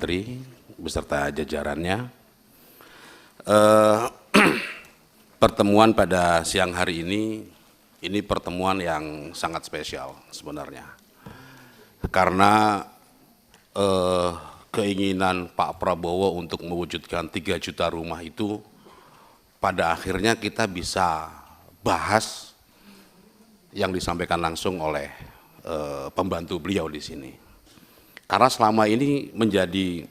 Menteri beserta jajarannya. Pertemuan pada siang hari ini pertemuan yang sangat spesial sebenarnya. Karena keinginan Pak Prabowo untuk mewujudkan 3 juta rumah itu pada akhirnya kita bisa bahas yang disampaikan langsung oleh pembantu beliau di sini. Karena selama ini menjadi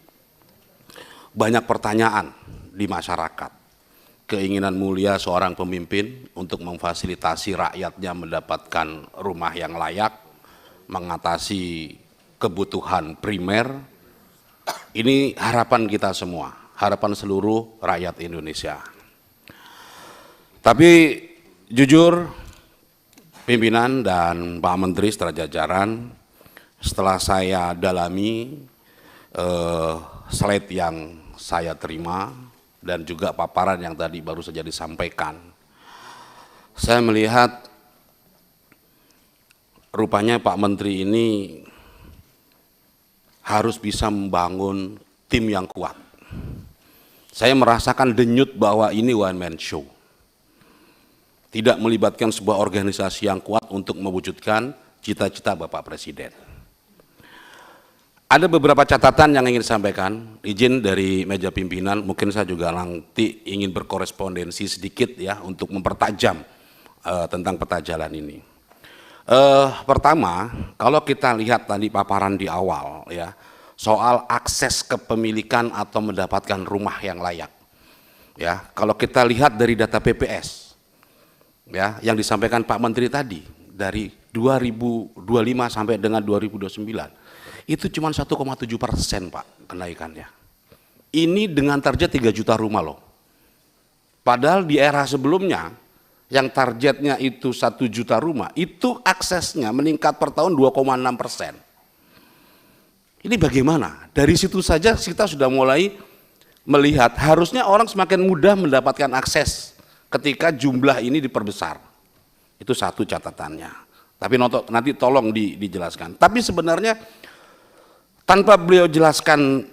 banyak pertanyaan di masyarakat. Keinginan mulia seorang pemimpin untuk memfasilitasi rakyatnya mendapatkan rumah yang layak, mengatasi kebutuhan primer. Ini harapan kita semua, harapan seluruh rakyat Indonesia. Tapi jujur, pimpinan dan Pak Menteri setelah jajaran, setelah saya dalami slide yang saya terima dan juga paparan yang tadi baru saja disampaikan, saya melihat rupanya Pak Menteri ini harus bisa membangun tim yang kuat. Saya merasakan denyut bahwa ini one man show. Tidak melibatkan sebuah organisasi yang kuat untuk mewujudkan cita-cita Bapak Presiden. Ada beberapa catatan yang ingin disampaikan, izin dari meja pimpinan, mungkin saya juga nanti ingin berkorespondensi sedikit ya untuk mempertajam tentang peta jalan ini. Pertama, kalau kita lihat tadi paparan di awal ya, soal akses kepemilikan atau mendapatkan rumah yang layak. Ya, kalau kita lihat dari data PPS ya yang disampaikan Pak Menteri tadi dari 2025 sampai dengan 2029. Itu cuma 1,7% Pak kenaikannya. Ini dengan target 3 juta rumah loh. Padahal di era sebelumnya yang targetnya itu 1 juta rumah, itu aksesnya meningkat per tahun 2,6%. Ini bagaimana? Dari situ saja kita sudah mulai melihat harusnya orang semakin mudah mendapatkan akses ketika jumlah ini diperbesar. Itu satu catatannya. Tapi nanti tolong dijelaskan. Tapi sebenarnya tanpa beliau jelaskan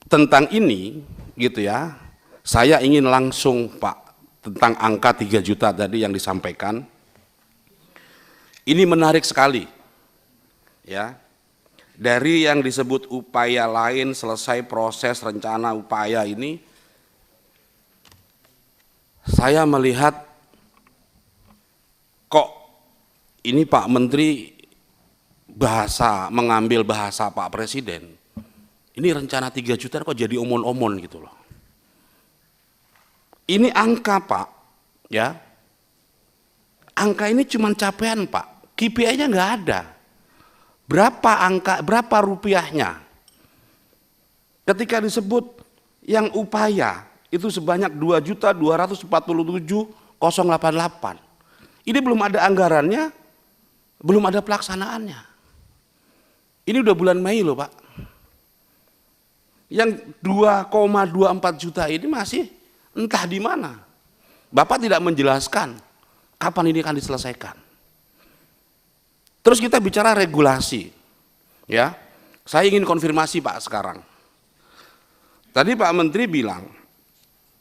tentang ini, gitu ya, saya ingin langsung Pak, tentang angka 3 juta tadi yang disampaikan, ini menarik sekali, ya, dari yang disebut upaya lain selesai proses rencana upaya ini, saya melihat kok ini Pak Menteri mengambil bahasa Pak Presiden, ini rencana 3 juta kok jadi omon-omon gitu loh. Ini angka Pak, ya, angka ini cuma capaian Pak, KPI-nya nggak ada. Berapa rupiahnya? Ketika disebut yang upaya itu sebanyak 2.247.088, ini belum ada anggarannya, belum ada pelaksanaannya. Ini udah bulan Mei loh Pak. Yang 2,24 juta ini masih entah di mana. Bapak tidak menjelaskan kapan ini akan diselesaikan. Terus kita bicara regulasi. Ya. Saya ingin konfirmasi Pak sekarang. Tadi Pak Menteri bilang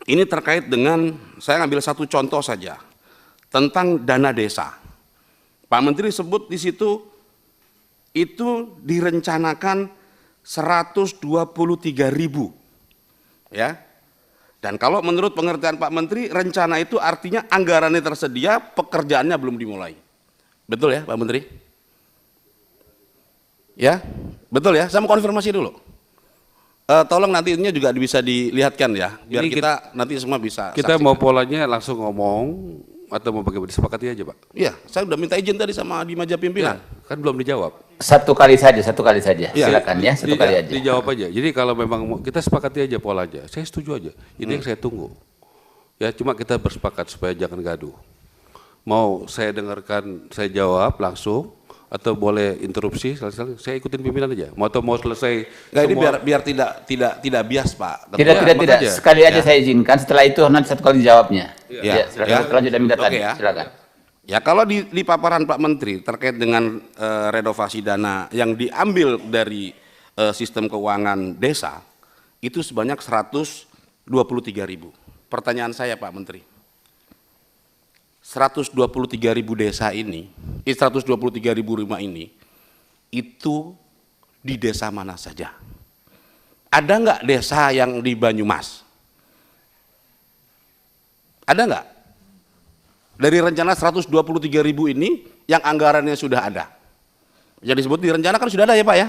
ini terkait dengan, saya ngambil satu contoh saja tentang dana desa. Pak Menteri sebut di situ itu direncanakan 123.000, ya. Dan kalau menurut pengertian Pak Menteri, rencana itu artinya anggarannya tersedia, pekerjaannya belum dimulai. Betul ya Pak Menteri? Ya, betul ya. Saya mau konfirmasi dulu. Tolong nantinya juga bisa dilihatkan ya, biar kita nanti semua bisa. Kita saksikan. Mau polanya langsung ngomong atau mau bagaimana, disepakati aja Pak? Iya, saya udah minta izin tadi sama di meja pimpinan. Ya, kan belum dijawab. Satu kali saja. Ya. Silakan ya, satu kali aja. Dijawab aja. Jadi kalau memang kita sepakati aja polanya, saya setuju aja. Ini yang saya tunggu. Ya, cuma kita bersepakat supaya jangan gaduh. Mau saya dengarkan, saya jawab langsung, atau boleh interupsi, saya ikutin pimpinan aja. Mau selesai. Nggak, ini biar tidak bias Pak. Tidak. Sekali aja saya izinkan. Setelah itu nanti satu kali jawabnya. Ya. Silakan lanjut dan minta tadi. Ya. Silakan. Ya, kalau di paparan Pak Menteri terkait dengan renovasi dana yang diambil dari sistem keuangan desa, itu sebanyak 123.000. Pertanyaan saya Pak Menteri, 123.000 desa ini, 123.000 rumah ini, itu di desa mana saja? Ada nggak desa yang di Banyumas? Ada nggak? Dari rencana 123.000 ini yang anggarannya sudah ada. Yang disebut di rencana kan sudah ada ya Pak ya?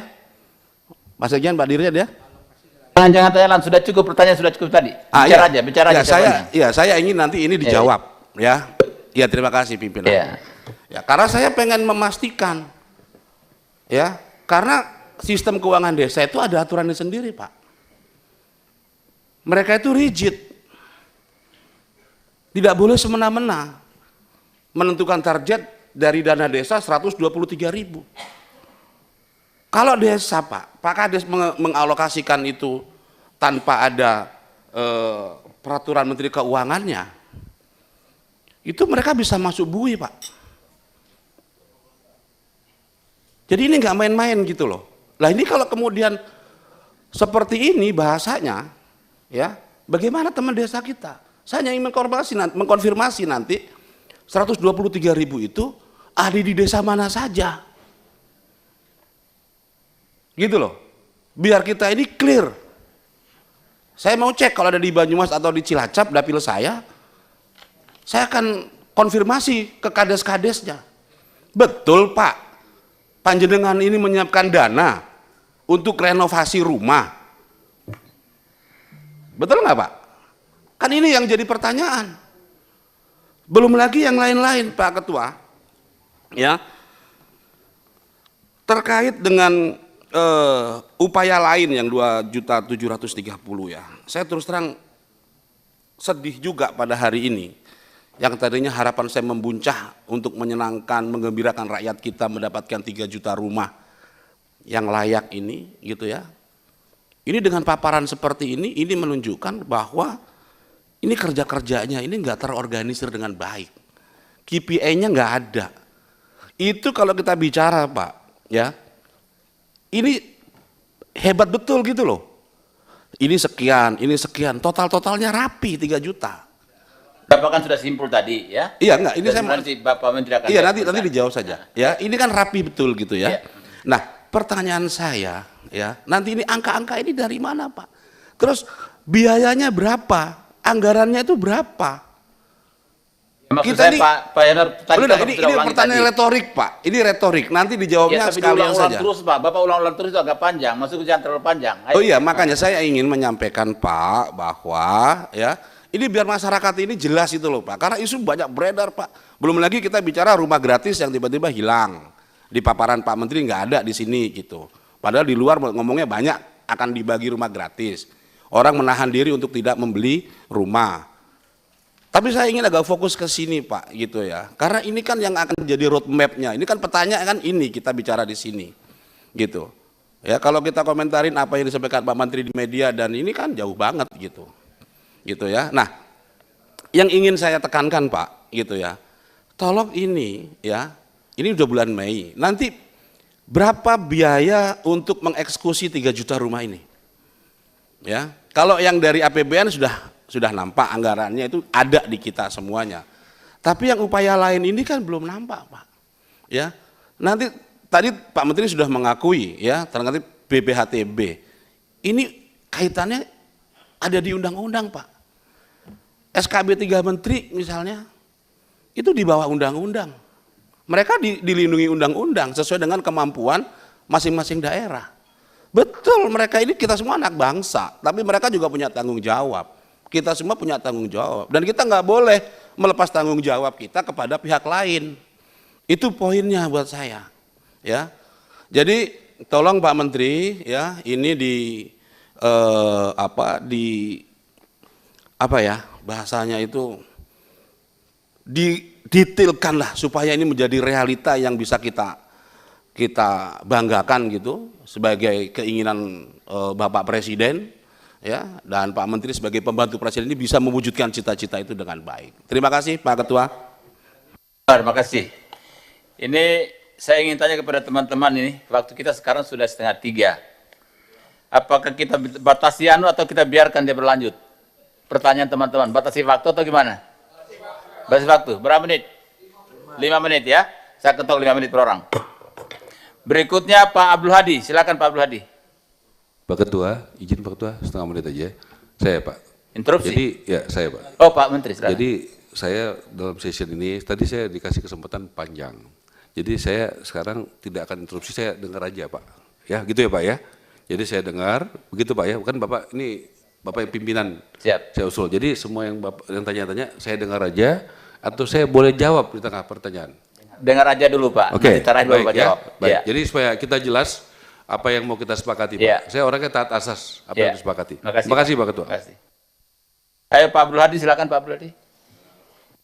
Mas Sekian Pak Dirjen ya? Jangan tanya sudah cukup, pertanyaan sudah cukup tadi. Bicara aja. Saya ingin nanti ini dijawab ya. Ya terima kasih pimpinan. Ya karena saya pengen memastikan ya, karena sistem keuangan desa itu ada aturannya sendiri Pak. Mereka itu rigid, tidak boleh semena-mena menentukan target dari dana desa 123.000. Kalau desa Pak Kades mengalokasikan itu tanpa ada peraturan Menteri Keuangannya, itu mereka bisa masuk bui Pak. Jadi ini nggak main-main gitu loh. Lah ini kalau kemudian seperti ini bahasanya, ya bagaimana teman desa kita? Saya ingin mengkonfirmasi nanti 123.000 itu ada di desa mana saja, gitu loh. Biar kita ini clear. Saya mau cek kalau ada di Banyumas atau di Cilacap dapil saya akan konfirmasi ke kades-kadesnya. Betul Pak, panjenengan ini menyiapkan dana untuk renovasi rumah. Betul nggak Pak? Kan ini yang jadi pertanyaan. Belum lagi yang lain-lain Pak Ketua, ya terkait dengan upaya lain yang 2.730.000 ya. Saya terus terang sedih juga pada hari ini. Yang tadinya harapan saya membuncah untuk menyenangkan, menggembirakan rakyat kita mendapatkan 3 juta rumah yang layak ini, gitu ya. Ini dengan paparan seperti ini menunjukkan bahwa ini kerja-kerjanya ini nggak terorganisir dengan baik. KPI-nya nggak ada. Itu kalau kita bicara Pak, ya, ini hebat betul gitu loh. Ini sekian, totalnya rapi 3 juta. Bapak kan sudah simpul tadi ya. Iya enggak, ini saya nanti Bapak Menteri akan. Iya nanti dijawab saja. Ya, ini kan rapi betul gitu ya. Nah, pertanyaan saya ya, nanti ini angka-angka ini dari mana Pak? Terus biayanya berapa? Anggarannya itu berapa? Maksud kita ini Pak Yanar tadi ini pertanyaan tadi. Retorik Pak. Ini retorik. Nanti dijawabnya sekalian saja. Terus Pak, Bapak ulang-ulang terus itu agak panjang. Maksudnya jangan terlalu panjang. Ayo. Oh iya, makanya saya ingin menyampaikan Pak bahwa ya ini biar masyarakat ini jelas itu loh Pak. Karena isu banyak beredar Pak. Belum lagi kita bicara rumah gratis yang tiba-tiba hilang. Di paparan Pak Menteri nggak ada di sini gitu. Padahal di luar ngomongnya banyak akan dibagi rumah gratis. Orang menahan diri untuk tidak membeli rumah. Tapi saya ingin agak fokus ke sini Pak gitu ya. Karena ini kan yang akan jadi roadmap-nya. Ini kan pertanyaan kan ini kita bicara di sini. Gitu. Ya kalau kita komentarin apa yang disampaikan Pak Menteri di media dan ini kan jauh banget gitu. Gitu ya. Nah, yang ingin saya tekankan Pak gitu ya. Tolong ini ya. Ini udah bulan Mei. Nanti berapa biaya untuk mengeksekusi 3 juta rumah ini? Ya. Kalau yang dari APBN sudah nampak anggarannya itu ada di kita semuanya. Tapi yang upaya lain ini kan belum nampak Pak. Ya, nanti tadi Pak Menteri sudah mengakui ya terkait BPHTB. Ini kaitannya ada di undang-undang Pak. SKB 3 Menteri misalnya itu di bawah undang-undang. Mereka dilindungi undang-undang sesuai dengan kemampuan masing-masing daerah. Betul, mereka ini kita semua anak bangsa, tapi mereka juga punya tanggung jawab. Kita semua punya tanggung jawab dan kita nggak boleh melepas tanggung jawab kita kepada pihak lain. Itu poinnya buat saya. Ya, jadi tolong Pak Menteri ya ini bahasanya itu didetailkan lah supaya ini menjadi realita yang bisa kita banggakan gitu sebagai keinginan Bapak Presiden ya dan Pak Menteri sebagai pembantu Presiden ini bisa mewujudkan cita-cita itu dengan baik. Terima kasih Pak Ketua. Terima kasih. Ini saya ingin tanya kepada teman-teman ini, waktu kita sekarang sudah 2:30. Apakah kita batasi atau kita biarkan dia berlanjut? Pertanyaan teman-teman, batasi waktu atau gimana? Batasi waktu, berapa menit? 5 menit ya, saya ketok 5 menit per orang. Berikutnya Pak Abdul Hadi, silakan Pak Abdul Hadi. Pak Ketua, izin Pak Ketua, setengah menit aja. Saya Pak. Interupsi? Jadi, ya saya Pak. Oh Pak Menteri, silakan. Jadi saya dalam session ini, tadi saya dikasih kesempatan panjang. Jadi saya sekarang tidak akan interupsi, saya dengar aja Pak. Ya gitu ya Pak ya. Jadi saya dengar, begitu Pak ya. Bukan Bapak, ini Bapak yang pimpinan. Siap. Saya usul. Jadi semua yang Bapak yang tanya-tanya, saya dengar aja. Atau saya boleh jawab di tengah pertanyaan. Dengar aja dulu Pak, Oke, nanti terakhir baru baik, Bapak ya, jawab. baik. Ya. Jadi supaya kita jelas apa yang mau kita sepakati Pak. Ya. Saya orangnya taat asas apa Ya. yang disepakati. Makasih, Terima kasih Pak Ketua. Terima kasih. Ayo Pak Abdul Hadi, silakan Pak Abdul Hadi.